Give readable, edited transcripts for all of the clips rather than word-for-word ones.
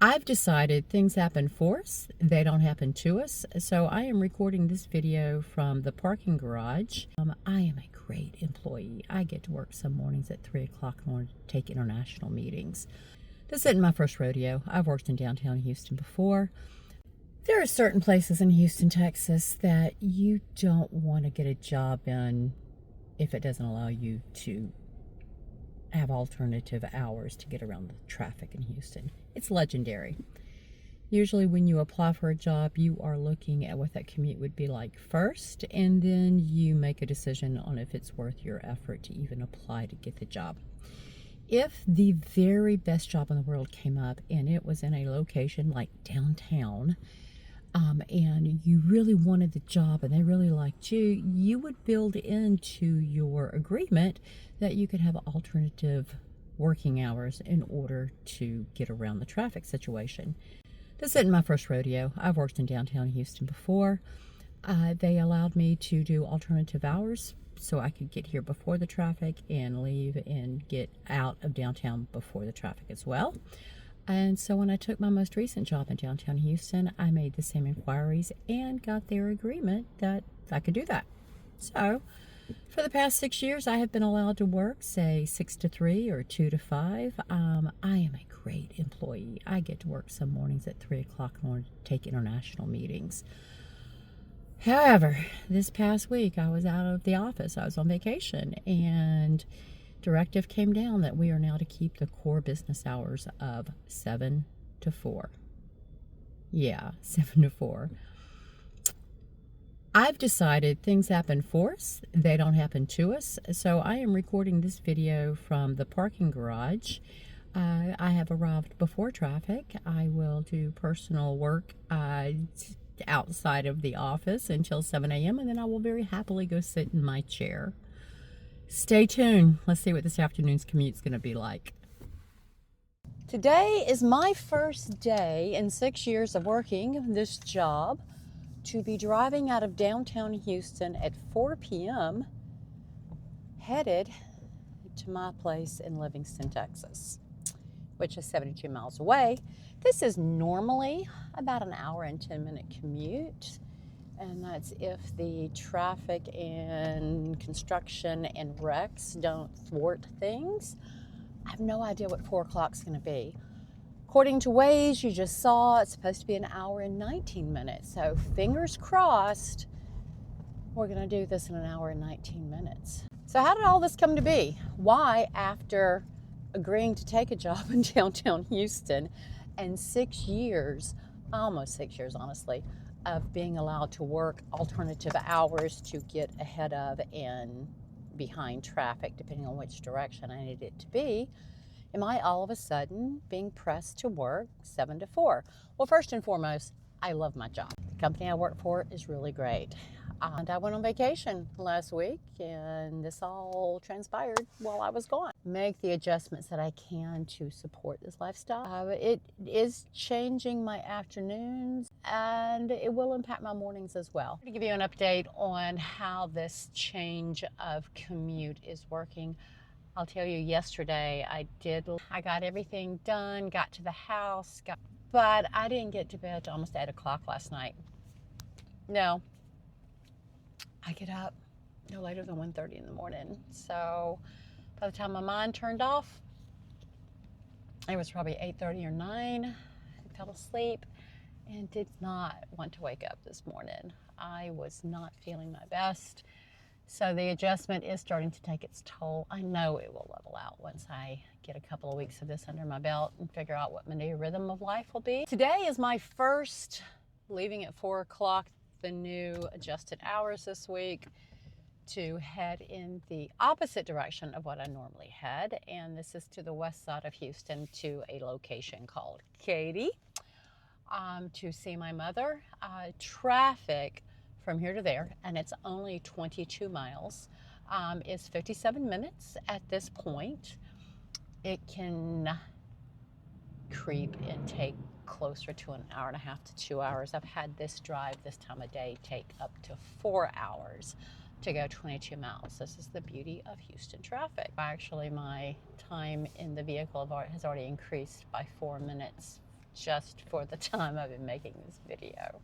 I've decided things happen for us, they don't happen to us. So I am recording this video from the parking garage. I am a great employee. I get to work some mornings at 3 o'clock in order to take international meetings. This isn't my first rodeo. I've worked in downtown Houston before. There are certain places in Houston, Texas that you don't want to get a job in if it doesn't allow you to have alternative hours to get around the traffic in Houston. It's legendary. Usually when you apply for a job, you are looking at what that commute would be like first, and then you make a decision on if it's worth your effort to even apply to get the job. If the very best job in the world came up and it was in a location like downtown, and you really wanted the job and they really liked you, you would build into your agreement that you could have alternative working hours in order to get around the traffic situation. This isn't my first rodeo. I've worked in downtown Houston before. They allowed me to do alternative hours so I could get here before the traffic and leave and get out of downtown before the traffic as well. And so when I took my most recent job in downtown Houston, I made the same inquiries and got their agreement that I could do that. So for the past 6 years, I have been allowed to work, say 6 to 3 or 2 to 5. I am a great employee. I get to work some mornings at 3 o'clock in order to take international meetings. However, this past week, I was out of the office. I was on vacation, and directive came down that we are now to keep the core business hours of 7 to 4. Yeah, 7 to 4. I've decided things happen for us, they don't happen to us. So I am recording this video from the parking garage. I have arrived before traffic. I will do personal work outside of the office until 7 a.m. and then I will very happily go sit in my chair. Stay tuned. Let's see what this afternoon's commute is going to be like. Today is my first day in 6 years of working this job to be driving out of downtown Houston at 4 p.m. headed to my place in Livingston, Texas, which is 72 miles away. This is normally about an hour and 10-minute commute. And that's if the traffic and construction and wrecks don't thwart things. I have no idea what 4 o'clock is going to be. According to Waze, you just saw it's supposed to be an hour and 19 minutes. So fingers crossed, we're going to do this in an hour and 19 minutes. So how did all this come to be? Why, after agreeing to take a job in downtown Houston and 6 years, almost 6 years honestly, of being allowed to work alternative hours to get ahead of and behind traffic, depending on which direction I needed it to be, am I all of a sudden being pressed to work 7 to 4? Well, first and foremost, I love my job. The company I work for is really great. And I went on vacation last week, and this all transpired while I was gone. Make the adjustments that I can to support this lifestyle. It is changing my afternoons, and it will impact my mornings as well. To give you an update on how this change of commute is working, I'll tell you, yesterday I got everything done, got to the house, but I didn't get to bed till almost 8 o'clock last night. No. I get up no later than 1:30 in the morning. So by the time my mind turned off, it was probably 8:30 or 9. I fell asleep and did not want to wake up this morning. I was not feeling my best. So the adjustment is starting to take its toll. I know it will level out once I get a couple of weeks of this under my belt and figure out what my new rhythm of life will be. Today is my first leaving at 4 o'clock, the new adjusted hours this week, to head in the opposite direction of what I normally head, and this is to the west side of Houston to a location called Katy, to see my mother. Traffic from here to there, and it's only 22 miles, is 57 minutes at this point. It can creep and take closer to an hour and a half to 2 hours. I've had this drive this time of day take up to 4 hours to go 22 miles. This is the beauty of Houston traffic. Actually, my time in the vehicle has already increased by 4 minutes just for the time I've been making this video.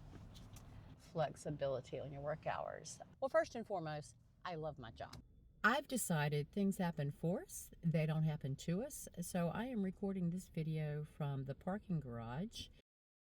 Flexibility on your work hours. Well, first and foremost, I love my job. I've decided things happen for us, they don't happen to us. So I am recording this video from the parking garage